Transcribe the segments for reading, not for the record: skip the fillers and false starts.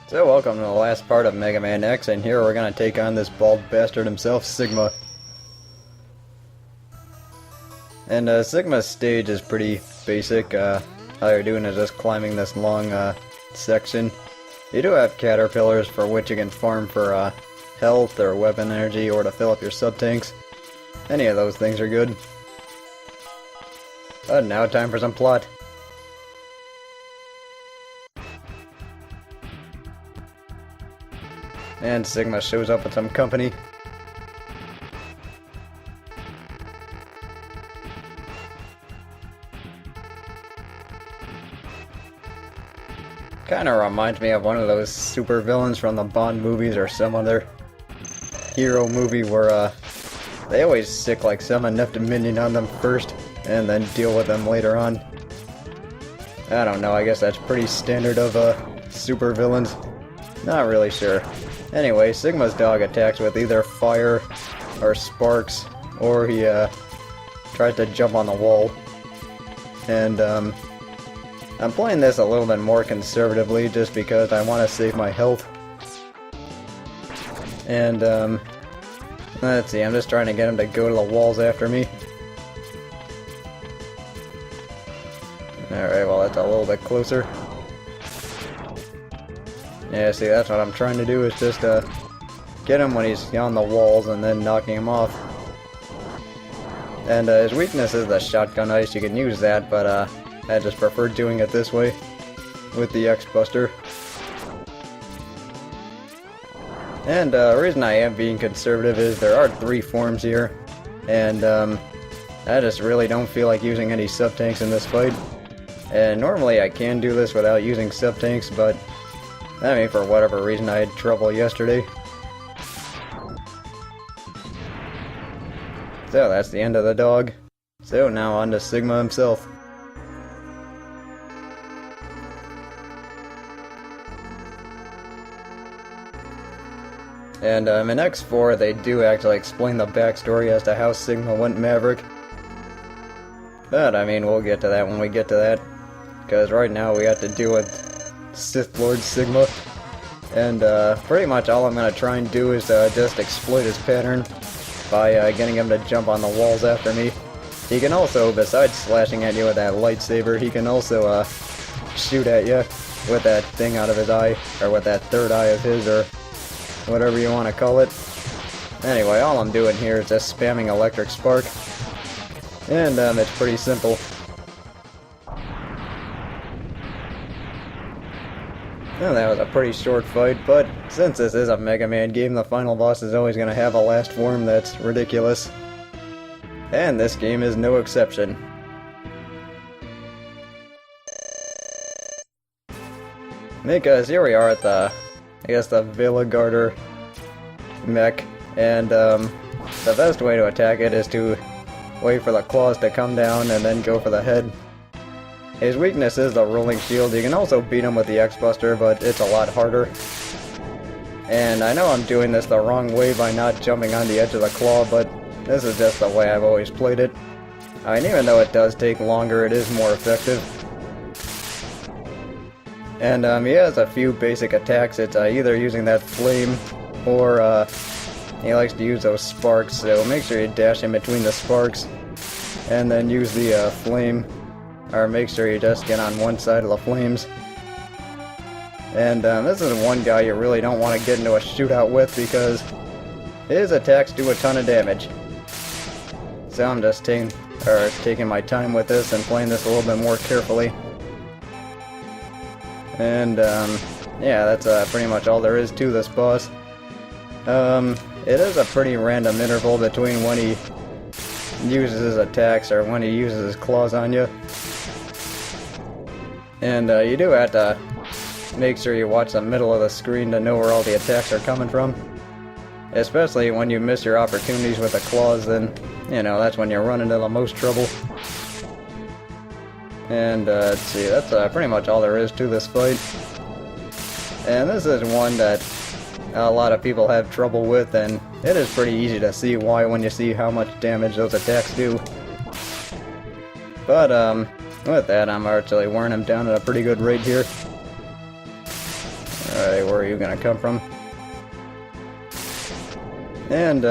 So welcome to the last part of Mega Man X, and here we're gonna take on this bald bastard himself, Sigma. And Sigma's stage is pretty basic. All you're doing is just climbing this long section. You do have caterpillars for which you can farm for health or weapon energy or to fill up your sub-tanks. Any of those things are good. Now time for some plot. And Sigma shows up with some company. Kinda reminds me of one of those super villains from the Bond movies or some other hero movie where they always stick like some enough minion on them first and then deal with them later on. I don't know, I guess that's pretty standard of super villains. Not really sure. Anyway, Sigma's dog attacks with either fire or sparks, or he tries to jump on the wall. And I'm playing this a little bit more conservatively just because I want to save my health. And let's see, I'm just trying to get him to go to the walls after me. Alright, well that's a little bit closer. Yeah, see, that's what I'm trying to do, is just get him when he's on the walls and then knocking him off. And his weakness is the shotgun ice. You can use that, but I just prefer doing it this way with the X-Buster. And the reason I am being conservative is there are 3 forms here, and I just really don't feel like using any sub-tanks in this fight. And normally I can do this without using sub-tanks, but I mean, for whatever reason, I had trouble yesterday. So that's the end of the dog. So now on to Sigma himself. And in X4, they do actually explain the backstory as to how Sigma went Maverick. But I mean, we'll get to that when we get to that. Because right now we have to deal with Sith Lord Sigma, and pretty much all I'm going to try and do is just exploit his pattern by getting him to jump on the walls after me. He can also, besides slashing at you with that lightsaber, he can also shoot at you with that thing out of his eye, or with that third eye of his, or whatever you want to call it. Anyway, all I'm doing here is just spamming Electric Spark, and it's pretty simple. Well, that was a pretty short fight, but since this is a Mega Man game, the final boss is always going to have a last form that's ridiculous. And this game is no exception. Because here we are at the, I guess, the Villa Garter mech, and the best way to attack it is to wait for the claws to come down and then go for the head. His weakness is the rolling shield. You can also beat him with the X-Buster, but it's a lot harder. And I know I'm doing this the wrong way by not jumping on the edge of the claw, but this is just the way I've always played it. I mean, even though it does take longer, it is more effective. And he has a few basic attacks. It's either using that flame, or he likes to use those sparks, so make sure you dash in between the sparks, and then use the flame. Or make sure you just get on one side of the flames. And this is one guy you really don't want to get into a shootout with because his attacks do a ton of damage. So I'm just taking my time with this and playing this a little bit more carefully. And yeah, that's pretty much all there is to this boss. It is a pretty random interval between when he uses his attacks or when he uses his claws on you. And you do have to make sure you watch the middle of the screen to know where all the attacks are coming from. Especially when you miss your opportunities with the claws, then, you know, that's when you run into the most trouble. And let's see, that's pretty much all there is to this fight. And this is one that a lot of people have trouble with, and it is pretty easy to see why when you see how much damage those attacks do. But with that, I'm actually wearing him down at a pretty good rate here. Alright, where are you gonna come from? And,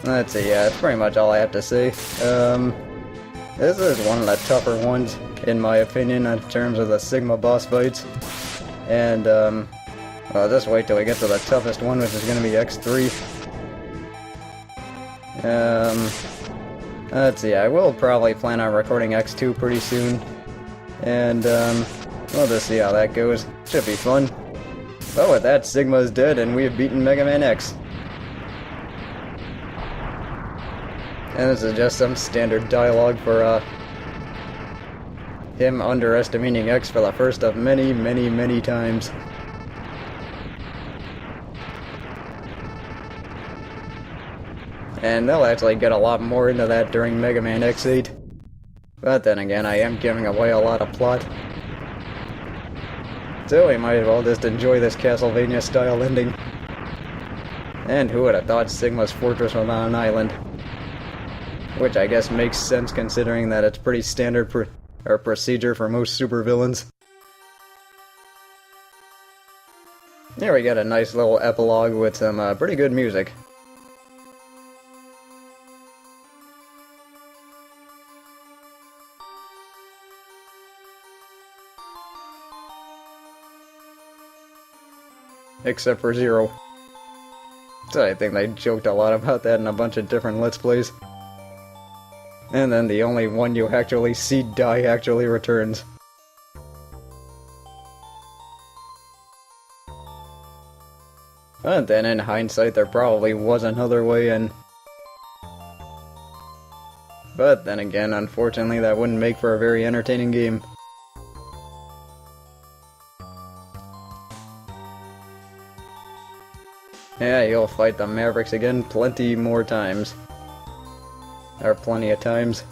let's see, yeah, that's pretty much all I have to say. This is one of the tougher ones, in my opinion, in terms of the Sigma boss fights. And, well, just wait till we get to the toughest one, which is gonna be X3. Let's see, I will probably plan on recording X2 pretty soon. And, we'll just see how that goes. Should be fun. But with that, Sigma is dead, and we have beaten Mega Man X. And this is just some standard dialogue for, him underestimating X for the first of many, many, many times. And they'll actually get a lot more into that during Mega Man X8. But then again, I am giving away a lot of plot. So we might as well just enjoy this Castlevania-style ending. And who would have thought Sigma's fortress was on an island? Which I guess makes sense considering that it's pretty standard procedure for most supervillains. Here we got a nice little epilogue with some pretty good music. Except for Zero. So I think they joked a lot about that in a bunch of different Let's Plays. And then the only one you actually see die actually returns. But then in hindsight there probably was another way in. But then again, unfortunately that wouldn't make for a very entertaining game. Yeah, you'll fight the Mavericks again plenty more times. Or plenty of times.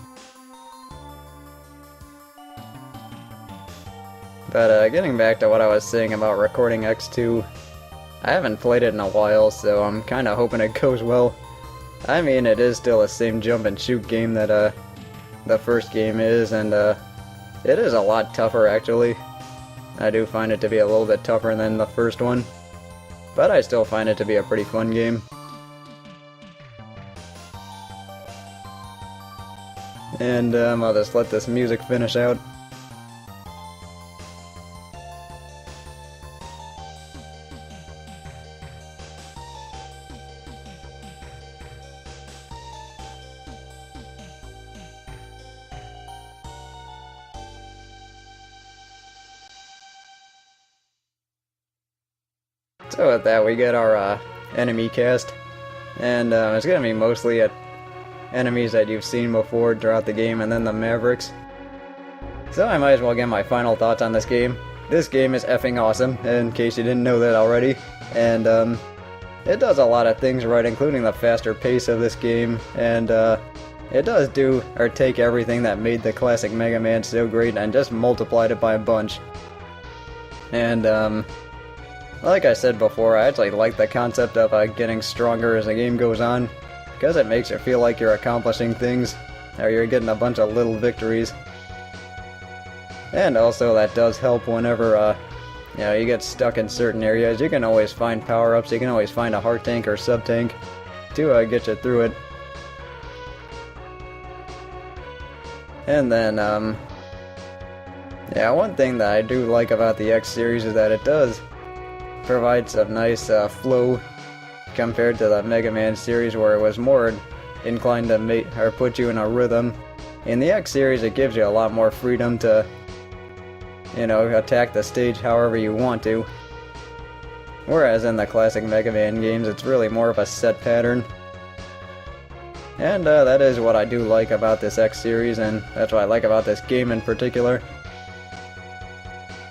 But getting back to what I was saying about recording X2, I haven't played it in a while, so I'm kinda hoping it goes well. I mean, it is still the same jump and shoot game that the first game is, and it is a lot tougher actually. I do find it to be a little bit tougher than the first one. But I still find it to be a pretty fun game. And I'll just let this music finish out. So with that, we get our enemy cast, and it's gonna be mostly enemies that you've seen before throughout the game, and then the Mavericks. So I might as well get my final thoughts on this game. This game is effing awesome, in case you didn't know that already, and it does a lot of things right, including the faster pace of this game, and it does do, or take everything that made the classic Mega Man so great and just multiplied it by a bunch. And like I said before, I actually like the concept of getting stronger as the game goes on, because it makes it feel like you're accomplishing things, or you're getting a bunch of little victories. And also that does help whenever, you know, you get stuck in certain areas. You can always find power-ups, you can always find a heart tank or sub-tank to get you through it. And then, yeah, one thing that I do like about the X series is that it does provide some nice flow compared to the Mega Man series, where it was more inclined to put you in a rhythm. In the X series, it gives you a lot more freedom to, you know, attack the stage however you want to. Whereas in the classic Mega Man games, it's really more of a set pattern. And that is what I do like about this X series, and that's what I like about this game in particular.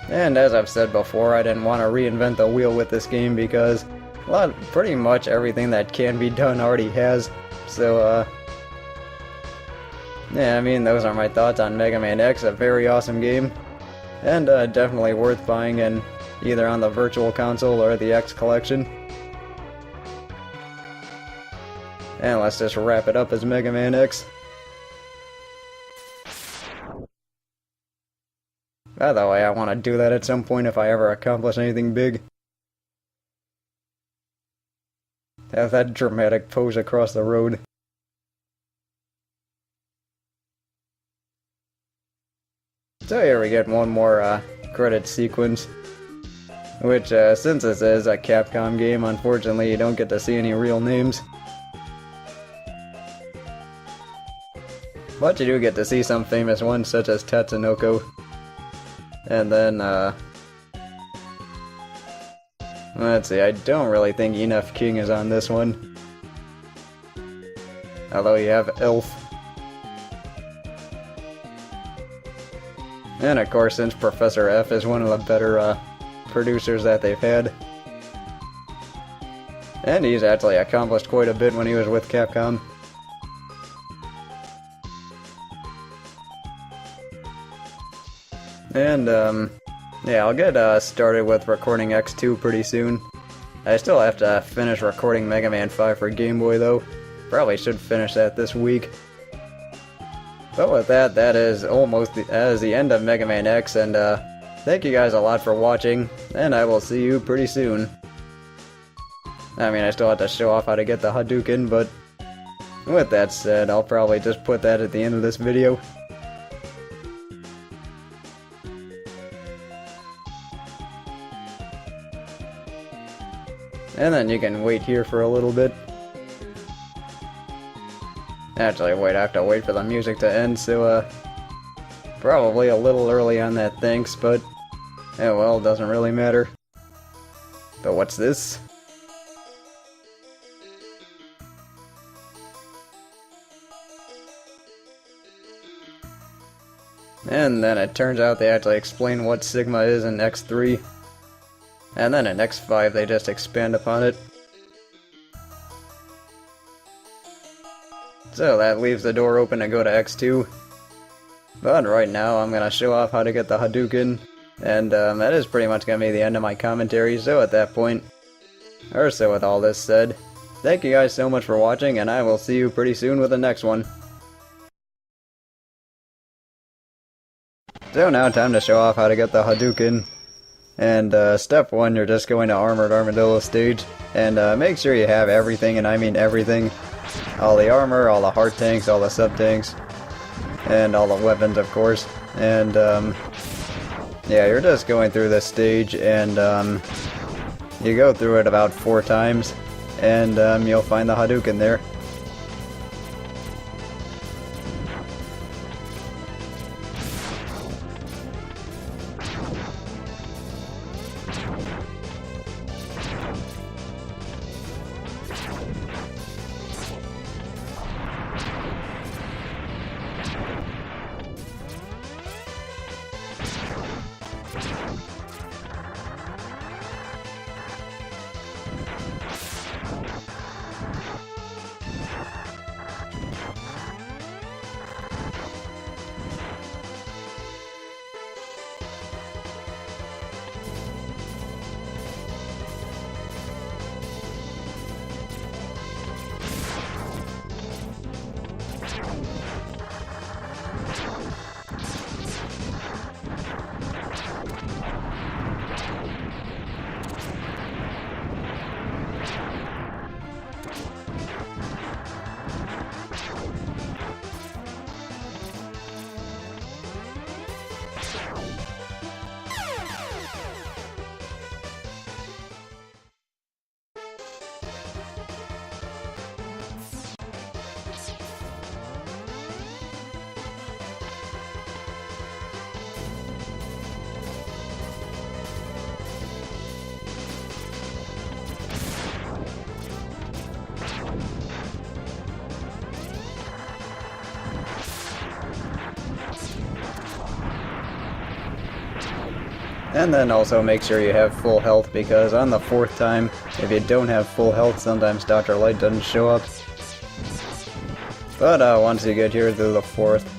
And as I've said before, I didn't want to reinvent the wheel with this game because pretty much everything that can be done already has. So, yeah, I mean, those are my thoughts on Mega Man X, a very awesome game. And definitely worth buying in either on the Virtual Console or the X Collection. And let's just wrap it up as Mega Man X. By the way, I want to do that at some point if I ever accomplish anything big. Have that dramatic pose across the road. So here we get one more credit sequence, which since this is a Capcom game, unfortunately you don't get to see any real names. But you do get to see some famous ones such as Tatsunoko. And then let's see, I don't really think Enough King is on this one. Although you have Elf. And of course, since Professor F is one of the better producers that they've had. And he's actually accomplished quite a bit when he was with Capcom. And yeah, I'll get started with recording X2 pretty soon. I still have to finish recording Mega Man 5 for Game Boy though. Probably should finish that this week. But with that, that is almost the end of Mega Man X, and thank you guys a lot for watching, and I will see you pretty soon. I mean, I still have to show off how to get the Hadouken, but with that said, I'll probably just put that at the end of this video. And then you can wait here for a little bit. Actually, wait, I have to wait for the music to end, so, probably a little early on that thanks, but, yeah, well, doesn't really matter. But what's this? And then it turns out they actually explain what Sigma is in X3. And then in X5 they just expand upon it. So that leaves the door open to go to X2. But right now I'm gonna show off how to get the Hadouken. And that is pretty much gonna be the end of my commentary, so at that point, or so with all this said, thank you guys so much for watching, and I will see you pretty soon with the next one. So now time to show off how to get the Hadouken. And step 1, you're just going to Armored Armadillo stage, and make sure you have everything, and I mean everything. All the armor, all the heart tanks, all the sub-tanks, and all the weapons of course. And yeah, you're just going through this stage, and you go through it about 4 times, and you'll find the Hadouken there. And then also make sure you have full health, because on the 4th time, if you don't have full health, sometimes Dr. Light doesn't show up. But once you get here to the 4th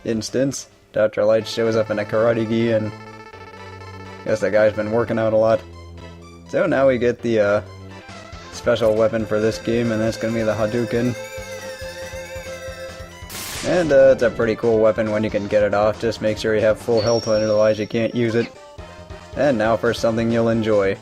instance, Dr. Light shows up in a karate gi, and I guess that guy's been working out a lot. So now we get the special weapon for this game, and that's gonna be the Hadouken. And it's a pretty cool weapon when you can get it off. Just make sure you have full health, otherwise you can't use it. And now for something you'll enjoy.